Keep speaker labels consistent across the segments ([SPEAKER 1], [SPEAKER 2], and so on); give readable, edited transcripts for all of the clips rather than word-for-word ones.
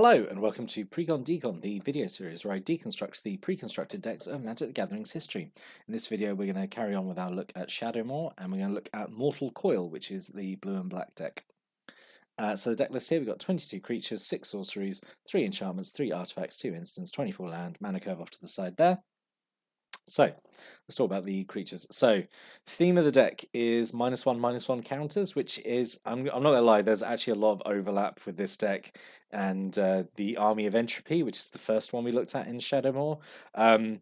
[SPEAKER 1] Hello and welcome to Precon Decon, the video series where I deconstruct the pre-constructed decks of Magic the Gathering's history. In this video we're going to carry on with our look at Shadowmoor and we're going to look at Mortal Coil, which is the blue and black deck. So the deck list here, we've got 22 creatures, 6 sorceries, 3 enchantments, 3 artifacts, 2 instants, 24 land, mana curve off to the side there. So, let's talk about the creatures. So, theme of the deck is -1/-1 counters, which is, I'm not going to lie, there's actually a lot of overlap with this deck and the Army of Entropy, which is the first one we looked at in Shadowmoor. I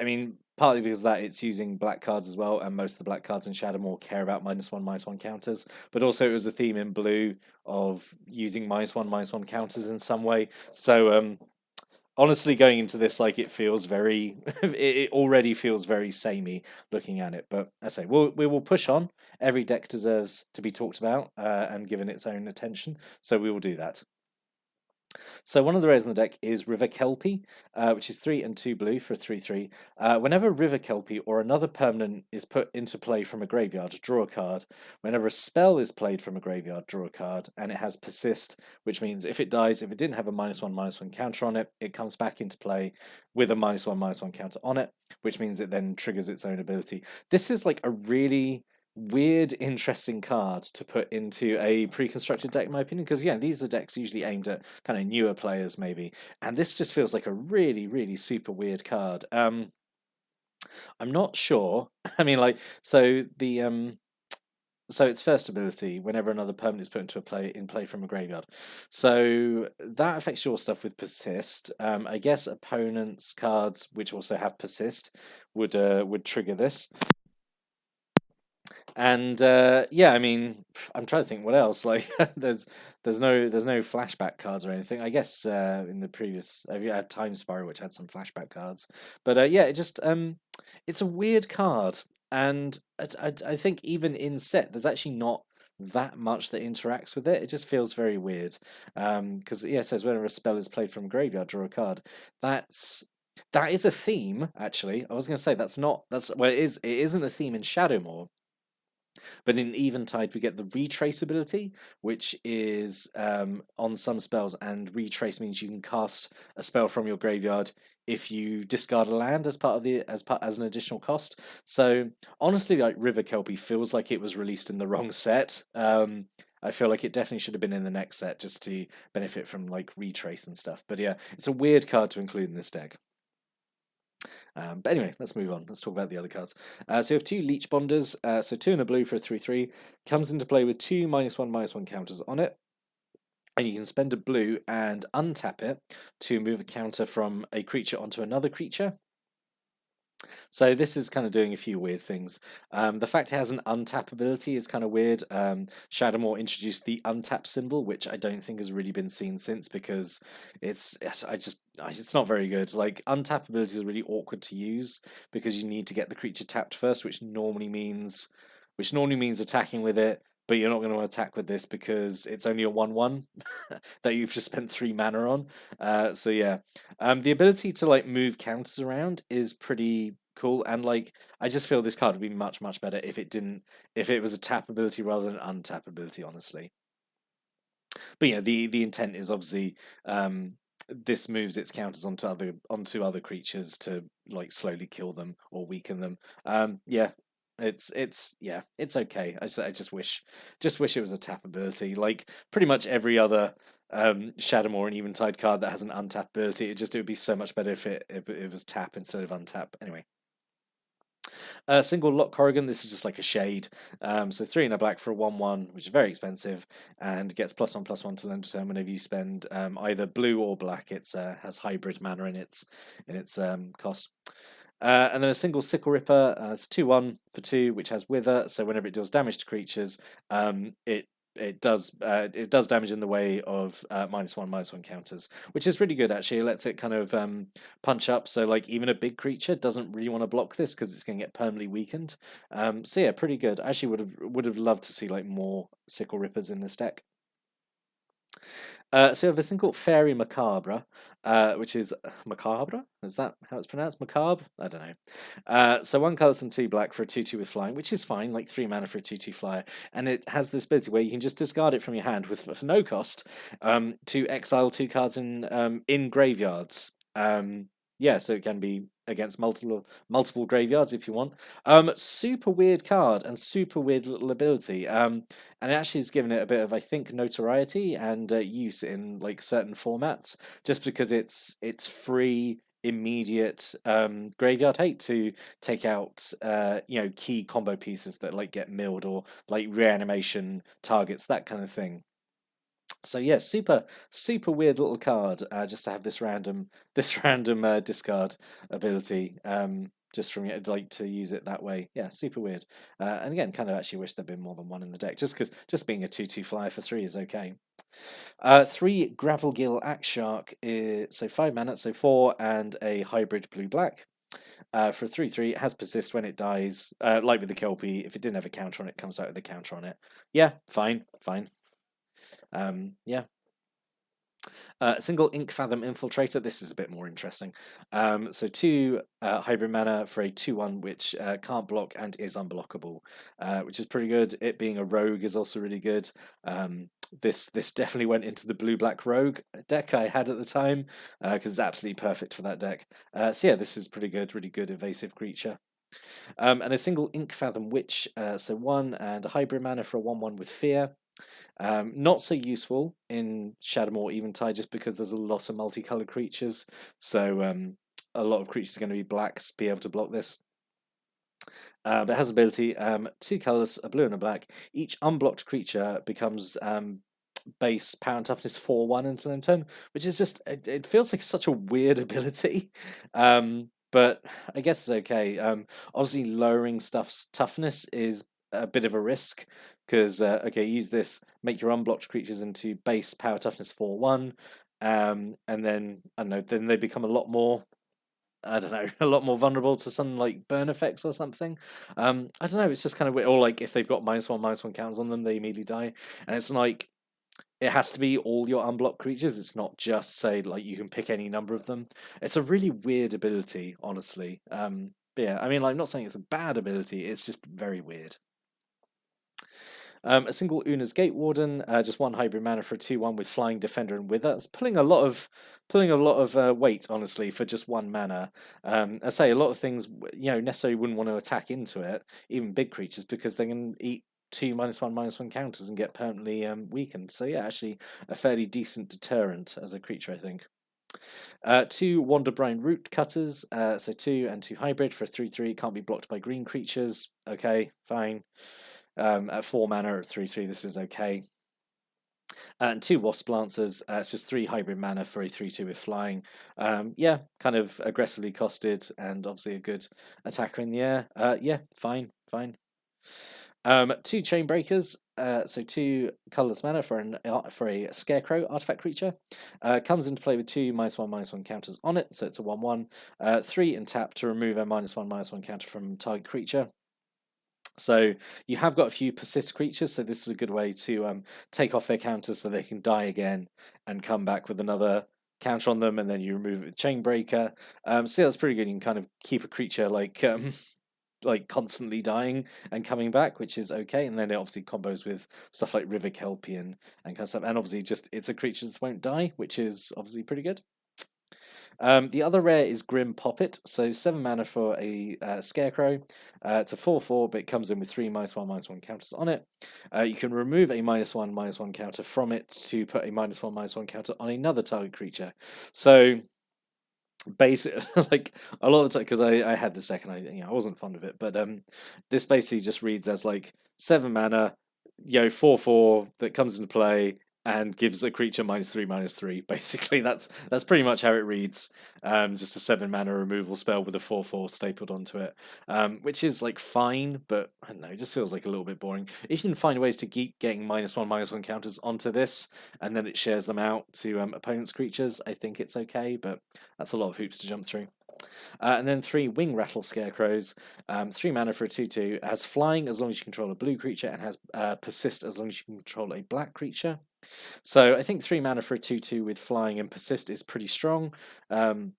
[SPEAKER 1] mean, partly because of that it's using black cards as well, and most of the black cards in Shadowmoor care about -1/-1 counters, but also it was a theme in blue of using -1/-1 counters in some way. So, honestly, going into this, like, it feels very, it already feels very samey looking at it. But I say, we will push on. Every deck deserves to be talked about and given its own attention, so we will do that. So one of the rares in the deck is River Kelpie, which is 3 and 2 blue for a 3/3. Whenever River Kelpie or another permanent is put into play from a graveyard, draw a card. Whenever a spell is played from a graveyard, draw a card, and it has Persist, which means if it dies, if it didn't have a -1/-1 counter on it, it comes back into play with a -1/-1 counter on it, which means it then triggers its own ability. This is like a really weird, interesting card to put into a pre-constructed deck, in my opinion, because yeah, these are decks usually aimed at kind of newer players, maybe, and this just feels like a really, really super weird card. I'm not sure. I mean, like, so its first ability, whenever another permanent is put into play from a graveyard, so that affects your stuff with Persist. I guess opponents' cards, which also have Persist, would trigger this. And yeah, I mean, I'm trying to think what else. Like, there's no flashback cards or anything. I guess in the previous, you had Time Spiral, which had some flashback cards. But yeah, it just it's a weird card, and I think even in set, there's actually not that much that interacts with it. It just feels very weird. Because yeah, it says whenever a spell is played from a graveyard, draw a card. That is a theme, actually. I was going to say well, it isn't a theme in Shadowmoor. But in Eventide, we get the retraceability, which is on some spells, and retrace means you can cast a spell from your graveyard if you discard a land as as an additional cost. So honestly, like, River Kelpie feels like it was released in the wrong set. I feel like it definitely should have been in the next set just to benefit from like retrace and stuff. But yeah, it's a weird card to include in this deck. But anyway, let's move on. Let's talk about the other cards. So we have 2 Leech Bonders. So 2 and a blue for a 3/3. Comes into play with 2 -1/-1 counters on it. And you can spend a blue and untap it to move a counter from a creature onto another creature. So this is kind of doing a few weird things. The fact it has an untap ability is kind of weird. Shadowmoor introduced the untap symbol, which I don't think has really been seen since, because it's not very good. Like, untap abilities are really awkward to use because you need to get the creature tapped first, which normally means attacking with it. But you're not going to attack with this because it's only a 1/1 that you've just spent 3 mana on. So yeah, the ability to like move counters around is pretty cool, and like, I just feel this card would be much better if it was a tap ability rather than an untap ability, honestly. But yeah, the intent is obviously this moves its counters onto other creatures to like slowly kill them or weaken them. Yeah, it's okay. I just wish it was a tap ability. Like, pretty much every other Shadowmoor and Eventide card that has an untap ability, it would be so much better if it was tap instead of untap. Anyway. Single Lock Corrigan, this is just like a shade. So 3 and a black for a 1/1, which is very expensive, and gets +1/+1 to end turn whenever you spend either blue or black. It's has hybrid mana in its cost. And then a single Sickle Ripper, it's 2/1 for 2, which has Wither. So whenever it deals damage to creatures, it does damage in the way of -1/-1 counters, which is really good actually. It lets it kind of punch up. So like, even a big creature doesn't really want to block this because it's going to get permanently weakened. So yeah, pretty good. I actually would have loved to see like more Sickle Rippers in this deck. So you have this thing called Fairy Macabre, which is macabre. Is that how it's pronounced? Macabre? I don't know. So 1 colour and 2 black for a 2/2 with flying, which is fine, like 3 mana for a 2/2 flyer, and it has this ability where you can just discard it from your hand with for no cost, to exile 2 cards in graveyards. Yeah, so it can be against multiple graveyards if you want. Super weird card and super weird little ability. And it actually has given it a bit of, I think, notoriety and use in like certain formats, just because it's free, immediate graveyard hate to take out key combo pieces that like get milled or like reanimation targets, that kind of thing. So yeah, super weird little card. Just to have this random this random discard ability. Just from it, like to use it that way. Yeah, super weird. And again, kind of actually wish there'd been more than one in the deck. Just because just being a 2/2 flyer for 3 is okay. 3 Gravelgill Axe Shark is so 5 mana, so 4 and a hybrid blue black. For 3/3, it has persist when it dies. Like with the Kelpie, if it didn't have a counter on it, comes out with a counter on it. Yeah, fine. Yeah. A single Ink Fathom Infiltrator. This is a bit more interesting. So 2 hybrid mana for a 2/1 which can't block and is unblockable, which is pretty good. It being a rogue is also really good. This definitely went into the blue-black rogue deck I had at the time, because it's absolutely perfect for that deck. So yeah, this is pretty good, really good evasive creature. And a single Ink Fathom Witch, so 1 and a hybrid mana for a 1/1 with fear. Not so useful in Shadowmoor Eventide, just because there's a lot of multicolored creatures. So a lot of creatures are going to be blacks, be able to block this. But it has ability, 2 colors, a blue and a black. Each unblocked creature becomes base power and toughness 4/1 until end turn, which is just it feels like such a weird ability. But I guess it's okay. Obviously, lowering stuff's toughness is a bit of a risk because okay, use this, make your unblocked creatures into base power toughness 4/1, and then I don't know, then they become a lot more. I don't know, a lot more vulnerable to something like burn effects or something. I don't know. It's just kind of weird. Or like if they've got -1/-1 counters on them, they immediately die, and it's like it has to be all your unblocked creatures. It's not just say like you can pick any number of them. It's a really weird ability, honestly. But yeah, I mean, like, I'm not saying it's a bad ability. It's just very weird. A single Una's Gate Warden, just 1 hybrid mana for a 2/1 with Flying Defender and Wither. It's pulling a lot of weight, honestly, for just 1 mana. I say a lot of things, necessarily wouldn't want to attack into it, even big creatures, because they can eat 2 -1/-1 counters and get permanently weakened. So yeah, actually a fairly decent deterrent as a creature, I think. 2 Wanderbrine Root Cutters, so 2 and 2 hybrid for a 3/3. Can't be blocked by green creatures. Okay, fine. At 4 mana at 3/3, this is okay. And 2 Wasp Lancers, it's just 3 hybrid mana for a 3/2 with flying. Yeah, kind of aggressively costed and obviously a good attacker in the air. Yeah, fine. 2 Chainbreakers, so 2 colorless mana for a Scarecrow artifact creature. Comes into play with 2 -1/-1 counters on it, so it's a 1/1. 3 and tap to remove a -1/-1 counter from target creature. So you have got a few persist creatures, so this is a good way to take off their counters so they can die again and come back with another counter on them, and then you remove it with Chainbreaker. So yeah, that's pretty good. You can kind of keep a creature like constantly dying and coming back, which is okay. And then it obviously combos with stuff like River Kelpie and kind of stuff. And obviously just it's a creature that won't die, which is obviously pretty good. The other rare is Grim Poppet, so 7 mana for a Scarecrow. It's a 4/4, but it comes in with 3 -1/-1 counters on it. You can remove a -1/-1 counter from it to put a -1/-1 counter on another target creature. So basically, like a lot of the time, because I had this deck and I wasn't fond of it, but this basically just reads as like 7 mana, 4/4 that comes into play and gives a creature -3/-3. Basically, that's pretty much how it reads. Just a 7 mana removal spell with a 4/4 stapled onto it, which is like fine, but I don't know, it just feels like a little bit boring. If you can find ways to keep getting -1/-1 counters onto this, and then it shares them out to opponents' creatures, I think it's okay, but that's a lot of hoops to jump through. And then 3 Wing Rattle Scarecrows, 3 mana for a 2/2, has flying as long as you control a blue creature, and has persist as long as you control a black creature. So I think 3 mana for a 2/2 with flying and persist is pretty strong. And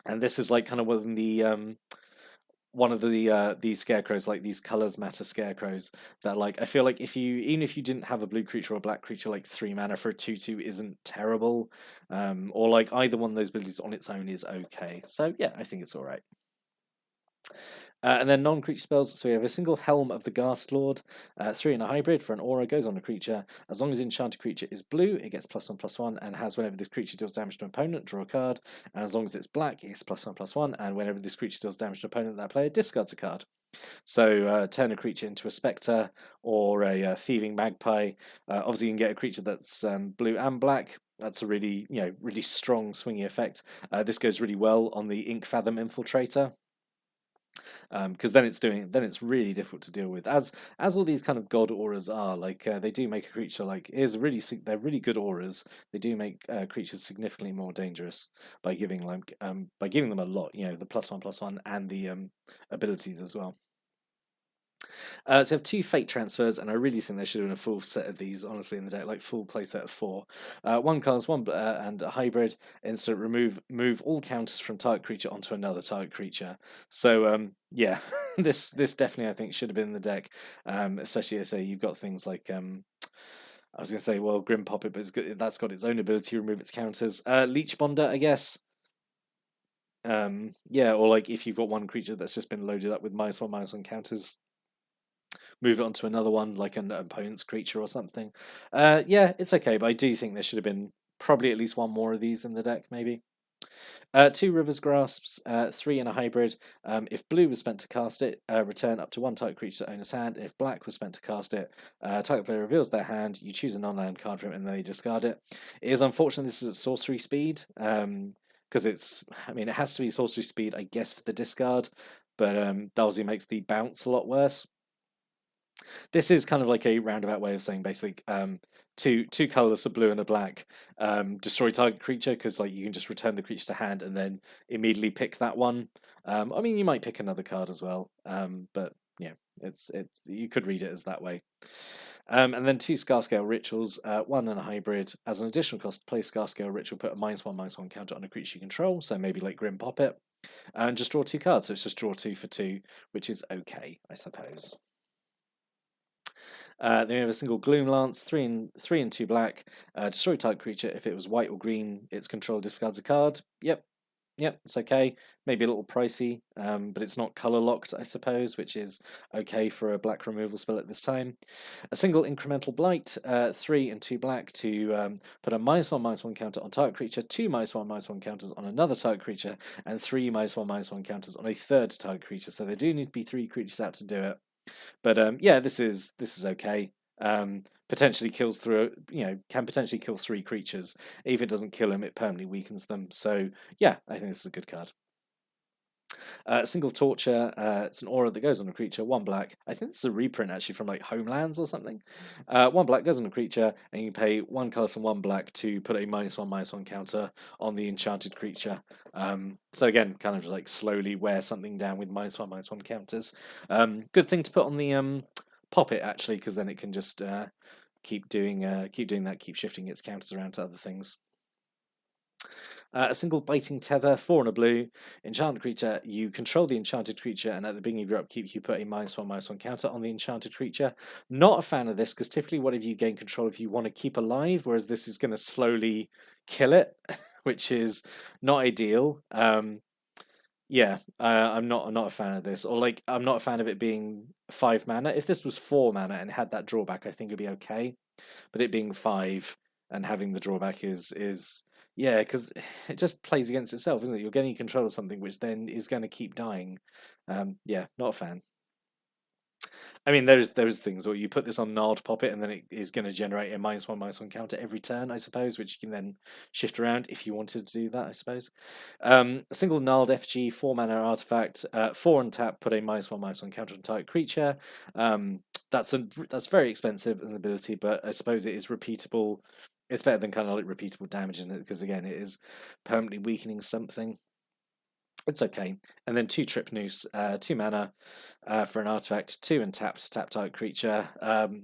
[SPEAKER 1] this is like kind of one of the these scarecrows, like these colors matter scarecrows, that like I feel like if you even if you didn't have a blue creature or a black creature, like 3 mana for a 2/2 isn't terrible. Or like either one of those abilities on its own is okay. So yeah, I think it's all right. And then non-creature spells, so we have a single Helm of the Ghast Lord, 3 and a hybrid for an aura, goes on a creature. As long as the enchanted creature is blue, it gets +1/+1, and has whenever this creature deals damage to an opponent, draw a card. And as long as it's black, it gets +1/+1, and whenever this creature deals damage to an opponent, that player discards a card. So turn a creature into a Spectre or a Thieving Magpie. Obviously, you can get a creature that's blue and black. That's a really, really strong swingy effect. This goes really well on the Ink Fathom Infiltrator, because then it's really difficult to deal with, as all these kind of god auras are. Like they do make a creature like they're really good auras. They do make creatures significantly more dangerous by giving them a lot, the +1/+1 and the abilities as well. So you have 2 fate transfers, and I really think there should have been a full set of these, honestly, in the deck, like full play set of 4. One colors, one and a hybrid. Instant move all counters from target creature onto another target creature. So yeah, this definitely I think should have been in the deck. Especially as I say you've got things like I was going to say, well, Grim Poppet, but that's got its own ability to remove its counters. Leech Bonder, I guess. Yeah, or like if you've got one creature that's just been loaded up with -1/-1 counters, move it on to another one, like an opponent's creature or something. Yeah, it's okay, but I do think there should have been probably at least one more of these in the deck, maybe. 2 River's Grasps, 3 and a hybrid. If blue was spent to cast it, return up to 1 target creature to owner's hand. And if black was spent to cast it, target player reveals their hand, you choose a non-land card from it, and then they discard it. It is unfortunate this is at sorcery speed, because it has to be sorcery speed, I guess, for the discard, but that obviously makes the bounce a lot worse. This is kind of like a roundabout way of saying basically two colors, a blue and a black, destroy target creature, because like you can just return the creature to hand and then immediately pick that one. You might pick another card as well, but yeah, it's you could read it as that way. And then 2 Scarscale Rituals, 1 and a hybrid. As an additional cost, play Scarscale Ritual, put a -1/-1 counter on a creature you control, so maybe like Grim Poppet, and just draw 2 cards. So it's just draw 2 for 2, which is okay, I suppose. Then we have a single Gloom Lance, 3 and 2 black. Destroy target creature. If it was white or green, its control discards a card. Yep, it's okay. Maybe a little pricey, but it's not color locked, I suppose, which is okay for a black removal spell at this time. A single Incremental Blight, 3 and 2 black to put a -1/-1 counter on target creature, 2 -1/-1 counters on another target creature, and 3 -1/-1 counters on a third target creature. So there do need to be 3 creatures out to do it. But yeah, this is okay. Potentially kills through, can potentially kill 3 creatures. If it doesn't kill them, it permanently weakens them. So yeah, I think this is a good card. Single Torture, it's an aura that goes on a creature, 1 black. I think this is a reprint actually from like Homelands or something. 1 black goes on a creature, and you pay 1 color and 1 black to put a -1/-1 counter on the enchanted creature. So again, kind of like slowly wear something down with -1/-1 counters. Good thing to put on the Poppet actually, because then it can just keep doing that, keep shifting its counters around to other things. A single Biting Tether, 4 and a blue. Enchanted creature, you control the enchanted creature, and at the beginning of your upkeep, you put a -1/-1 counter on the enchanted creature. Not a fan of this, because typically whatever you gain control of, you want to keep alive, whereas this is going to slowly kill it, which is not ideal. Yeah, I'm not a fan of this, or like I'm not a fan of it being 5 mana. If this was 4 mana and had that drawback, I think it'd be okay. But it being 5 and having the drawback is yeah, because it just plays against itself, isn't it? You're getting control of something which then is going to keep dying. Yeah, not a fan. I mean, there's things where you put this on Gnarled Poppet, and then it is going to generate a -1/-1 counter every turn, I suppose, which you can then shift around if you wanted to do that, I suppose. A single Gnarled FG, 4 mana artifact, 4 on tap, put a -1/-1 counter on target creature. That's very expensive as an ability, but I suppose it is repeatable. It's better than kind of like repeatable damage in it, because again, it is permanently weakening something. It's okay. And then 2 Trip Noose, 2 mana for an artifact, 2 and tapped out creature.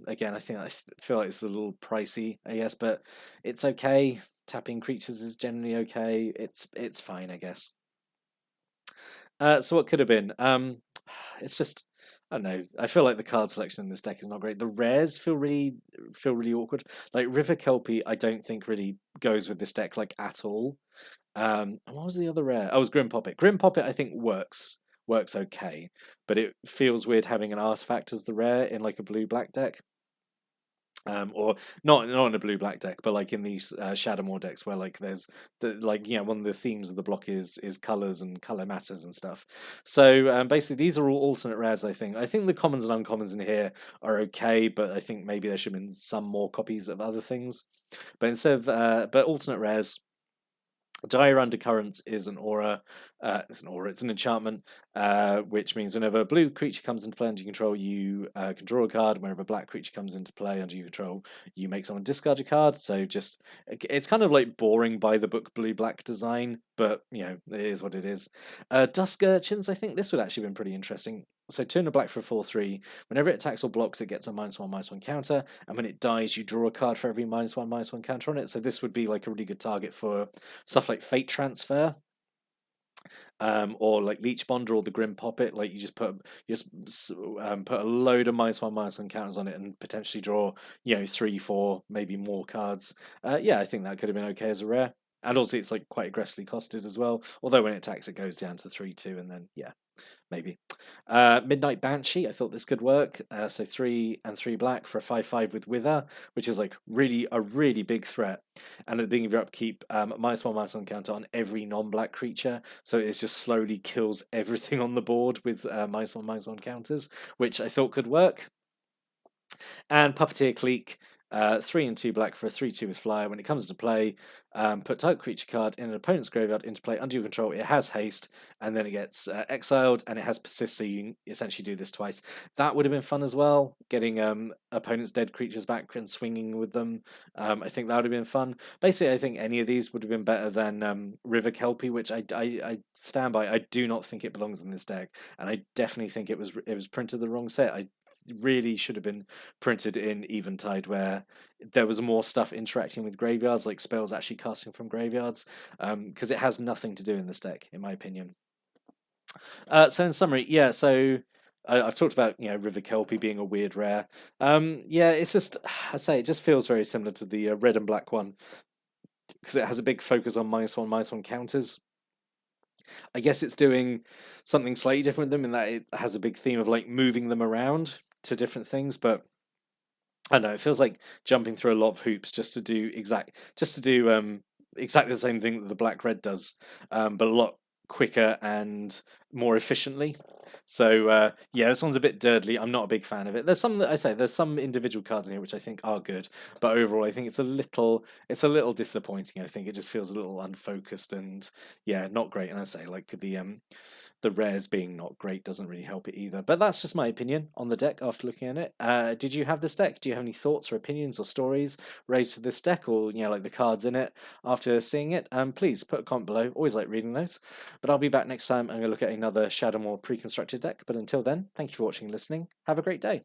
[SPEAKER 1] Again, I think feel like it's a little pricey, I guess, but it's okay. Tapping creatures is generally okay. It's fine, I guess. So what could have been? It's just I don't know. I feel like the card selection in this deck is not great. The rares feel really awkward. Like River Kelpie, I don't think really goes with this deck like at all. And what was the other rare? Oh, it was Grim Poppet. Grim Poppet, I think works okay, but it feels weird having an artifact as the rare in like a blue black deck. Or not in a blue black deck, but like in these Shadowmoor decks where like there's one of the themes of the block is colors and color matters and stuff. So basically these are all alternate rares. I think the commons and uncommons in here are okay, but I think maybe there should have been some more copies of other things. But instead of but alternate rares. Dire Undercurrents is an aura. It's an enchantment, which means whenever a blue creature comes into play under your control, you can draw a card. Whenever a black creature comes into play under your control, you make someone discard a card. So it's kind of like boring by the book blue black design, but it is what it is. Dusk Urchins, I think this would actually been pretty interesting. So 2 and a black for a 4/3. Whenever it attacks or blocks, it gets a -1/-1 counter, and when it dies, you draw a card for every -1/-1 counter on it. So this would be like a really good target for stuff like Fate Transfer, or like Leech Bond or the Grim Poppet. Like you just put a load of -1/-1 counters on it and potentially draw 3, 4, maybe more cards. Yeah, I think that could have been okay as a rare. And also, it's like quite aggressively costed as well. Although when it attacks, it goes down to 3/2, and then yeah, maybe. Midnight Banshee, I thought this could work. So 3 and 3 black for a 5/5 with Wither, which is like a really big threat. And at the beginning of your upkeep, -1/-1 counter on every non-black creature. So it just slowly kills everything on the board with -1/-1 counters, which I thought could work. And Puppeteer Clique, 3 and 2 black for a 3/2 with Flyer. When it comes into play, put type creature card in an opponent's graveyard into play under your control. It has haste, and then it gets exiled, and it has persist, so you can essentially do this twice. That would have been fun as well, getting opponent's dead creatures back and swinging with them. I think that would have been fun. Basically, I think any of these would have been better than River Kelpie, which I stand by. I do not think it belongs in this deck, and I definitely think it was printed the wrong set. I really should have been printed in Eventide, where there was more stuff interacting with graveyards, like spells actually casting from graveyards, because it has nothing to do in this deck, in my opinion. So in summary, yeah, so I've talked about River Kelpie being a weird rare. Yeah, it's just I say it just feels very similar to the red and black one, because it has a big focus on -1/-1 counters. I guess it's doing something slightly different with them in that it has a big theme of like moving them around to different things, but I don't know, it feels like jumping through a lot of hoops just to do exactly the same thing that the black red does, but a lot quicker and more efficiently. So yeah, this one's a bit dirtly. I'm not a big fan of it. There's some individual cards in here which I think are good, but overall I think it's a little disappointing. I think it just feels a little unfocused and yeah, not great. And I say like the rares being not great doesn't really help it either. But that's just my opinion on the deck after looking at it. Did you have this deck? Do you have any thoughts or opinions or stories raised to this deck, or like the cards in it after seeing it? Please put a comment below. Always like reading those. But I'll be back next time. I'm going to look at another Shadowmoor pre-constructed deck. But until then, thank you for watching and listening. Have a great day.